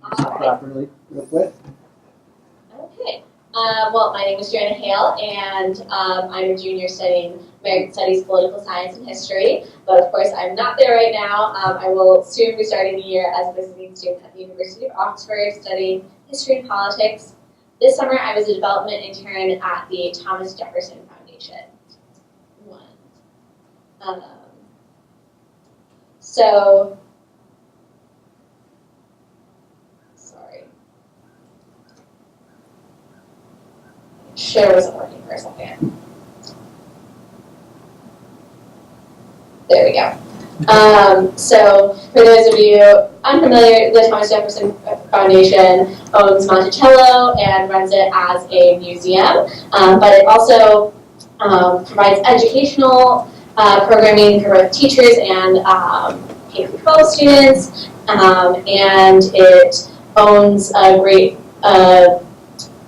Properly, real quick. Okay. Well, my name is Joanna Hejl, and I'm a junior studying American Studies, Political Science, and History. But of course, I'm not there right now. I will soon be starting the year as a visiting student at the University of Oxford, studying history and politics. This summer, I was a development intern at the Thomas Jefferson Foundation. Sorry. Share wasn't working for a second. There we go. So for those of you unfamiliar, the Thomas Jefferson Foundation owns Monticello and runs it as a museum, but it also provides educational programming for both teachers and K-12 students, and it owns a great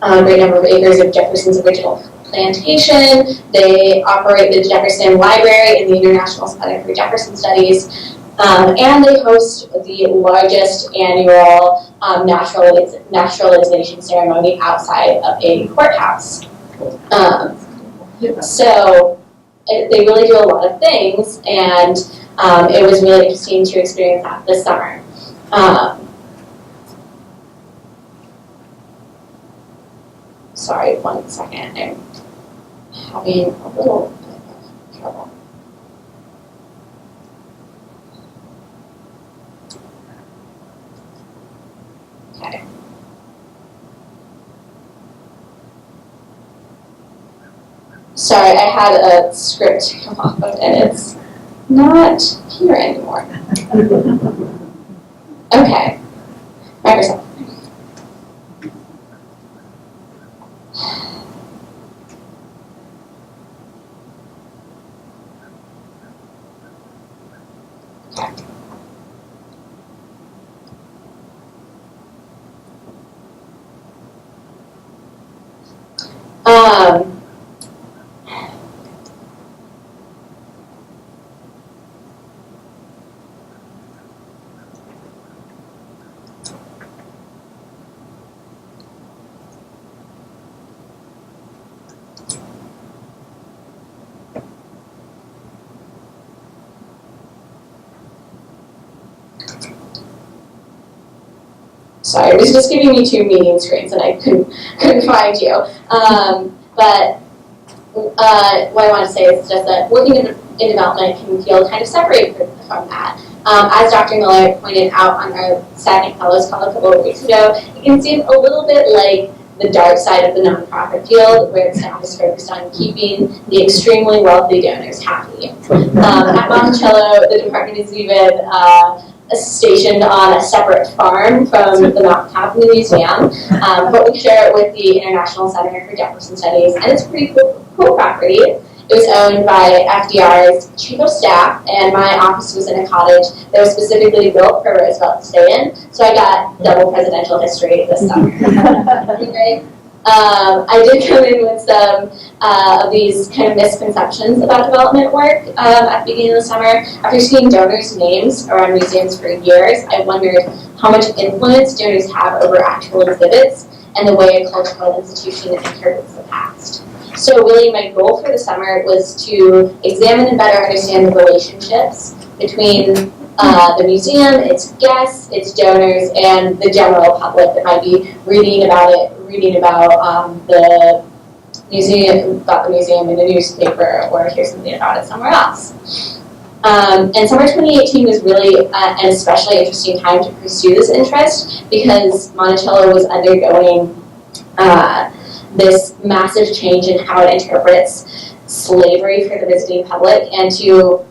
number of acres of Jefferson's original plantation. They operate the Jefferson Library and the International Center for Jefferson Studies, and they host the largest annual naturalization ceremony outside of a courthouse. So they really do a lot of things, and it was really interesting to experience that this summer. Sorry, 1 second. I'm having a little bit of trouble. Okay. Sorry, I had a script come off of and it's not here anymore. Okay. Microsoft. Sorry, it was just giving me two meeting screens and I couldn't find you. But what I want to say is just that working in development can feel kind of separated from that. As Dr. Miller pointed out on our second Fellows Call a couple of weeks ago, it can seem a little bit like the dark side of the nonprofit field, where staff is focused on keeping the extremely wealthy donors happy. At Monticello, the department is even stationed on a separate farm from the mountain top in the museum, but we share it with the International Center for Jefferson Studies, and it's a pretty cool property. It was owned by FDR's chief of staff, and my office was in a cottage that was specifically built for Roosevelt to stay in, so I got double presidential history this summer. Right? I did come in with some of these kind of misconceptions about development work at the beginning of the summer. After seeing donors' names around museums for years, I wondered how much influence donors have over actual exhibits and the way a cultural institution interprets the past. So really my goal for the summer was to examine and better understand the relationships between the museum, its guests, its donors, and the general public that might be reading about the museum in a newspaper or hear something about it somewhere else. And summer 2018 was really an especially interesting time to pursue this interest because Monticello was undergoing this massive change in how it interprets slavery for the visiting public, and to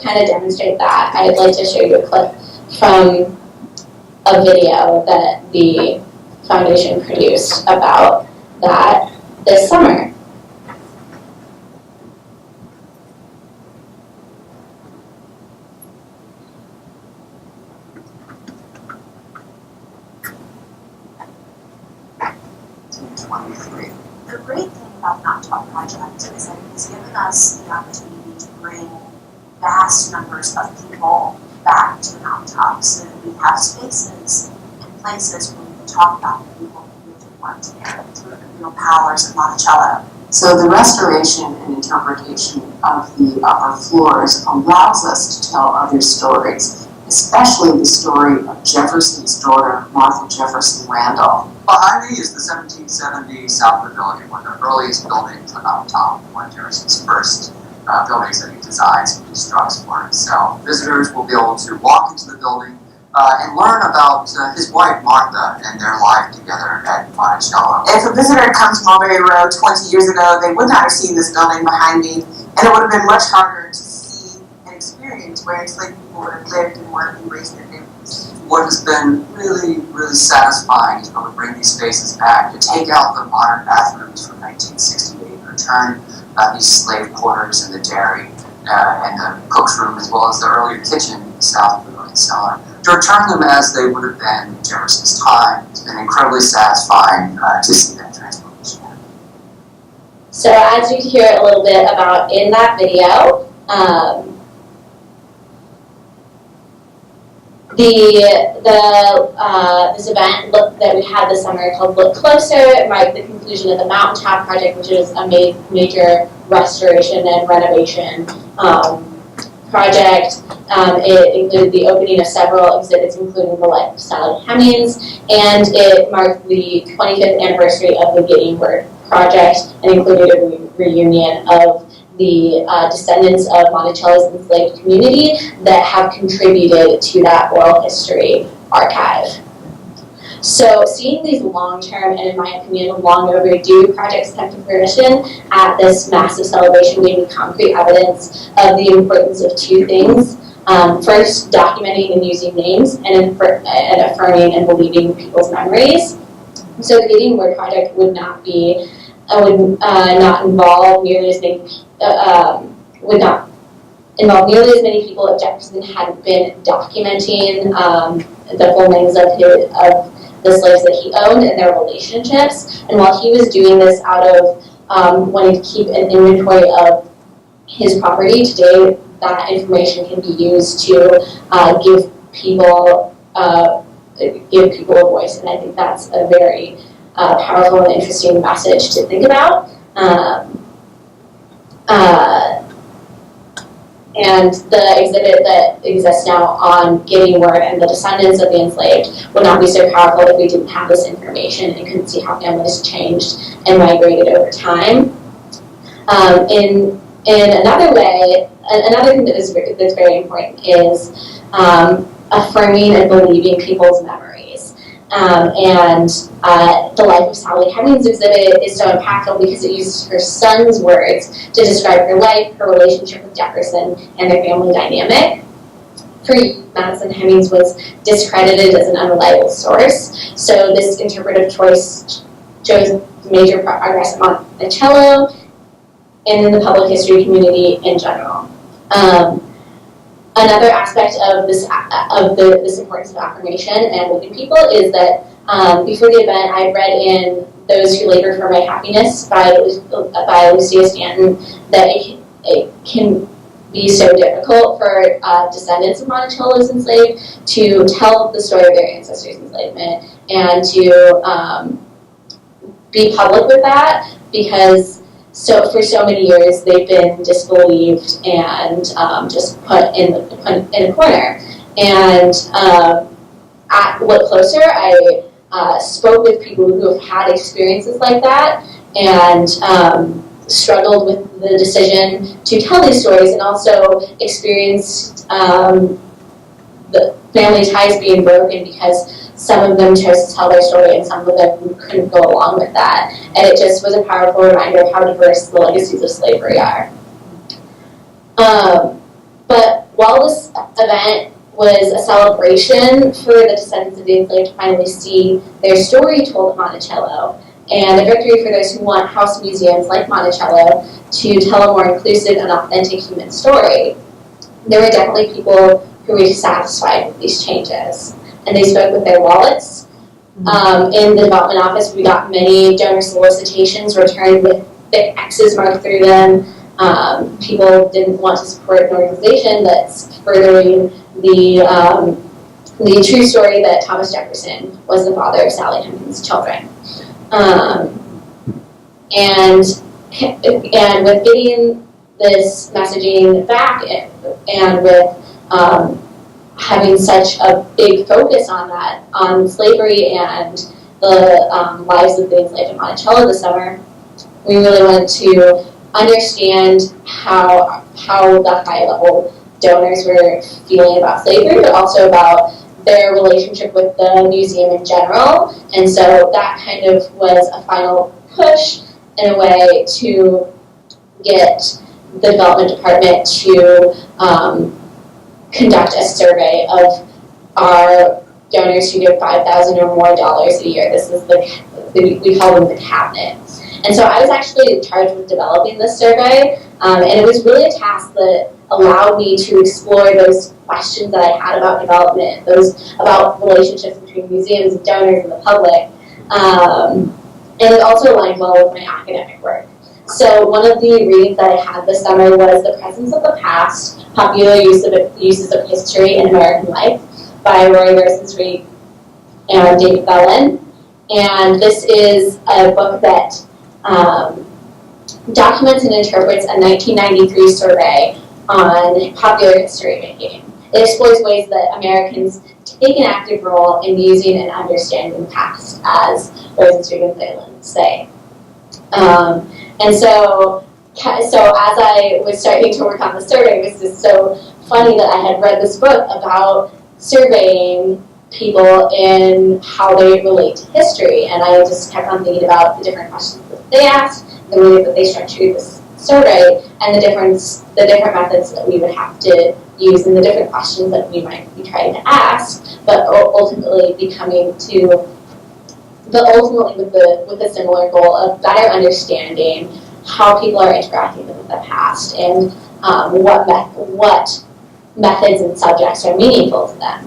kind of demonstrate that, I'd like to show you a clip from a video that the foundation produced about that this summer. The great thing about Not Talk Project is that it has given us the opportunity to bring vast numbers of people back to the mountaintop so that we have spaces and places where we can talk about the people who lived and worked there through the real powers of Monticello. So the restoration and interpretation of the upper floors allows us to tell other stories, especially the story of Jefferson's daughter, Martha Jefferson Randolph. Behind me is the 1770 South Pavilion, one of the earliest buildings on mountaintop, one of Jefferson's first buildings that he designs and constructs for himself. Visitors will be able to walk into the building and learn about his wife, Martha, and their life together at Monticello. If a visitor comes from Mulberry Road 20 years ago, they would not have seen this building behind me, and it would have been much harder to see and experience where enslaved people would have lived and worked and raised their families. What has been really, really satisfying is to bring these spaces back, to take out the modern bathrooms from 1968, return these slave quarters and the dairy and the cook's room, as well as the earlier kitchen in the South Pavilion cellar, to return them as they would have been in Jefferson's time. It's been incredibly satisfying to see that transformation happen. So as you hear a little bit about in that video, this event that we had this summer called Look Closer marked the conclusion of the Mountaintop Project, which is a major restoration and renovation project. It included the opening of several exhibits, including the life of Sally Hemings, and it marked the 25th anniversary of the Getting Word project and included a reunion of the descendants of Monticello's enslaved community that have contributed to that oral history archive. So seeing these long-term and, in my opinion, long overdue projects come to fruition at this massive celebration gave me concrete evidence of the importance of two things. First, documenting and using names, and affirming and believing people's memories. So the Getting Word project would not involve nearly as many people if Jefferson hadn't been documenting the full names of the slaves that he owned and their relationships. And while he was doing this out of wanting to keep an inventory of his property, today that information can be used to give people a voice. And I think that's a very powerful and interesting message to think about. And the exhibit that exists now on Getting Word and the descendants of the enslaved would not be so powerful if we didn't have this information and couldn't see how families changed and migrated over time. In another way, another thing that's very important is affirming and believing people's memories. The Life of Sally Hemings exhibit is so impactful because it uses her son's words to describe her life, her relationship with Jefferson, and their family dynamic. For years, Madison Hemings was discredited as an unreliable source, so this interpretive choice shows major progress at Monticello and in the public history community in general. Another aspect of this importance of affirmation and living people is that before the event, I read in Those Who Labor for My Happiness by Lucia Stanton that it can be so difficult for descendants of Monticello's enslaved to tell the story of their ancestors' enslavement and to be public with that, because for so many years they've been disbelieved and just put in a corner. And at Look Closer, I spoke with people who have had experiences like that and struggled with the decision to tell these stories, and also experienced the family ties being broken because some of them chose to tell their story and some of them couldn't go along with that. And it just was a powerful reminder of how diverse the legacies of slavery are. But while this event was a celebration for the descendants of the enslaved to finally see their story told at Monticello, and a victory for those who want house museums like Monticello to tell a more inclusive and authentic human story, there were definitely people who were dissatisfied with these changes, and they spoke with their wallets. In the development office, we got many donor solicitations returned with thick X's marked through them, people didn't want to support an organization that's furthering the true story that Thomas Jefferson was the father of Sally Hemings' children. And with getting this messaging back and with having such a big focus on that, on slavery and the lives of the enslaved in Monticello this summer, we really wanted to understand how the high-level donors were feeling about slavery, but also about their relationship with the museum in general. And so that kind of was a final push in a way to get the development department to conduct a survey of our donors who give $5,000 or more a year. This is we call them the cabinet. And so I was actually charged with developing this survey, and it was really a task that allowed me to explore those questions that I had about development, those about relationships between museums and donors and the public, and it also aligned well with my academic work. So one of the readings that I had this summer was The Presence of the Past, Popular Uses of History in American Life by Roy Rosenzweig and David Bellin. And this is a book that documents and interprets a 1993 survey on popular history making. It explores ways that Americans take an active role in using and understanding the past, as Rosenzweig and Bellin say. And so as I was starting to work on the survey, it was just so funny that I had read this book about surveying people in how they relate to history, and I just kept on thinking about the different questions that they asked, the way that they structured this survey, and the different methods that we would have to use, and the different questions that we might be trying to ask, but ultimately with the similar goal of better understanding how people are interacting with the past and what methods and subjects are meaningful to them.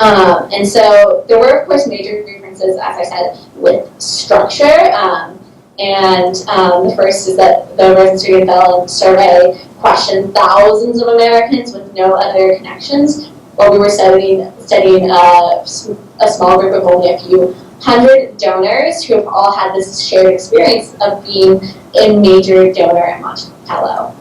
And so there were, of course, major differences, as I said, with structure. And the first is that the Rosenzweig and Bellin survey questioned thousands of Americans with no other connections, while we were studying a small group of only a few hundred donors who have all had this shared experience of being a major donor at Monticello.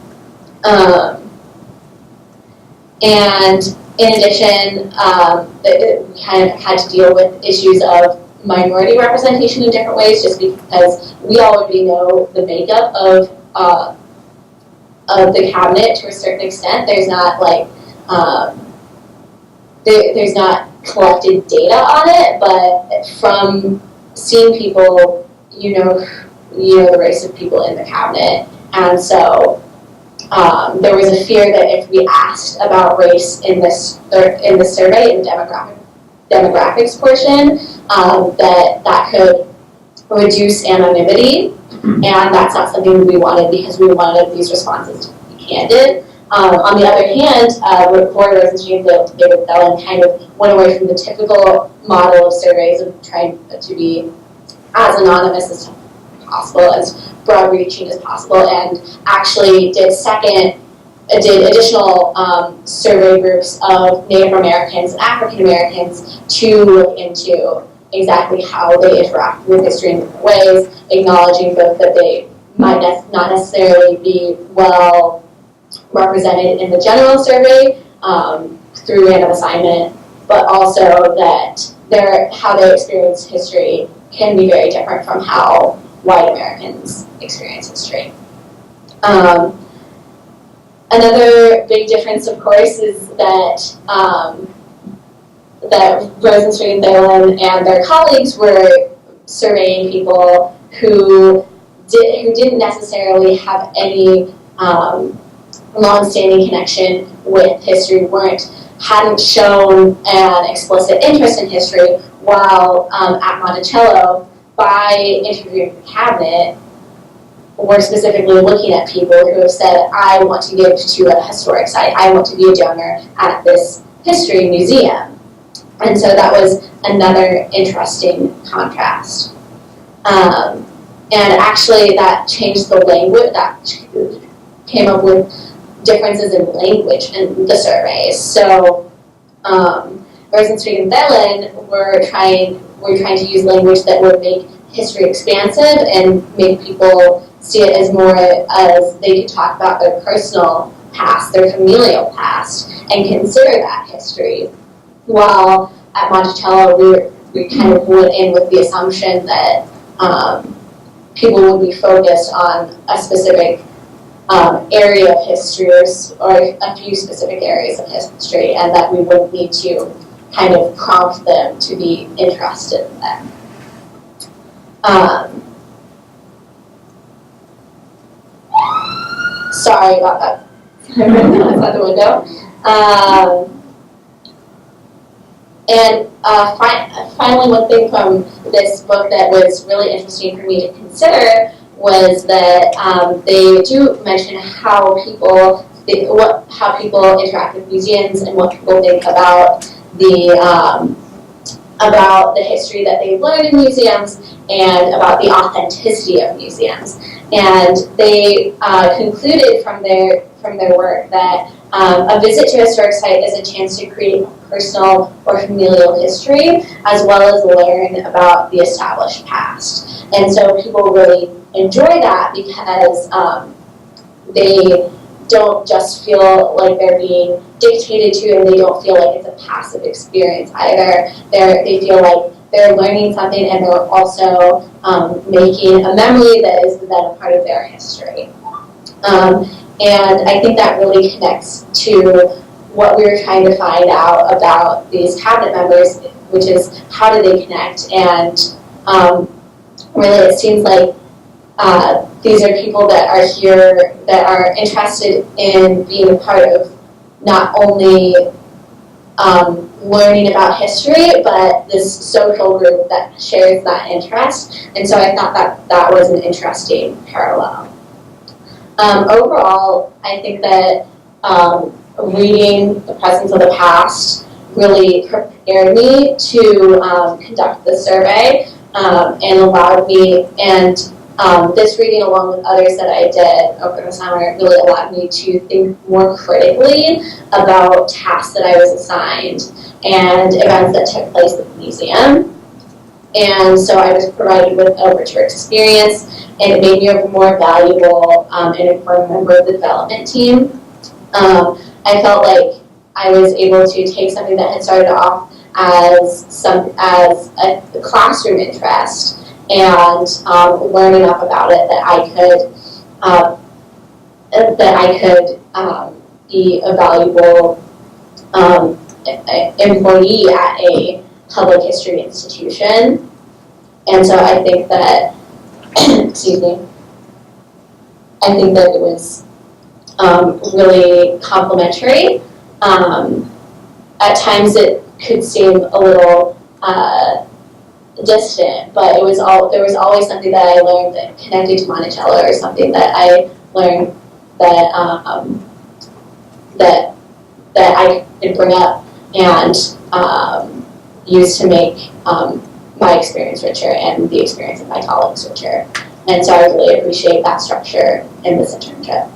And in addition, we kind of had to deal with issues of minority representation in different ways, just because we already know the makeup of the cabinet to a certain extent. There's not there's not collected data on it, but from seeing people, you know the race of people in the cabinet, and so there was a fear that if we asked about race in the survey, in the demographics portion, that could reduce anonymity, and that's not something we wanted because we wanted these responses to be candid. On the other hand, Roy Rosenzweig and David Bellin kind of went away from the typical model of surveys of trying to be as anonymous as possible, as broad-reaching as possible, and actually did additional survey groups of Native Americans and African Americans to look into exactly how they interact with history in different ways, acknowledging both that they might not necessarily be well represented in the general survey through random assignment, but also that how they experience history can be very different from how white Americans experience history. Another big difference, of course, is that Rosenzweig and Bellin and their colleagues were surveying people who didn't necessarily have any long-standing connection with history, hadn't shown an explicit interest in history, while at Monticello, by interviewing the cabinet, we're specifically looking at people who have said, I want to give to a historic site, I want to be a donor at this history museum. And so that was another interesting contrast. and actually that changed the language, that came up with differences in language in the surveys. So, whereas in Civic and Velen, we're trying to use language that would make history expansive and make people see it as more as they could talk about their personal past, their familial past, and consider that history. While at Monticello, we kind of went in with the assumption that people would be focused on a specific area of history or a few specific areas of history, and that we would need to kind of prompt them to be interested in them. Sorry about that. That's out the window. Finally, one thing from this book that was really interesting for me to consider was that they do mention how people interact with museums and what people think about the history that they've learned in museums and about the authenticity of museums. And they concluded from their work that a visit to a historic site is a chance to create personal or familial history, as well as learn about the established past. And so people really enjoy that because they don't just feel like they're being dictated to, and they don't feel like it's a passive experience either. They feel like they're learning something, and they're also making a memory that is then a part of their history. And I think that really connects to what we were trying to find out about these cabinet members, which is how do they connect. And really it seems like these are people that are here that are interested in being a part of not only learning about history, but this social group that shares that interest. And so I thought that was an interesting parallel. Overall, I think that reading The Presence of the Past really prepared me to conduct the survey and allowed me, and this reading along with others that I did over the summer really allowed me to think more critically about tasks that I was assigned and events that took place at the museum. And so I was provided with a richer experience, and it made me a more valuable and informed member of the development team. I felt like I was able to take something that had started off as a classroom interest and learn enough about it that I could be a valuable employee at a public history institution. And so I think that, excuse me, I think that it was really complimentary. At times it could seem a little distant, but there was always something that I learned that connected to Monticello, or something that I learned that I could bring up and use to make my experience richer and the experience of my colleagues richer. And so I really appreciate that structure in this internship.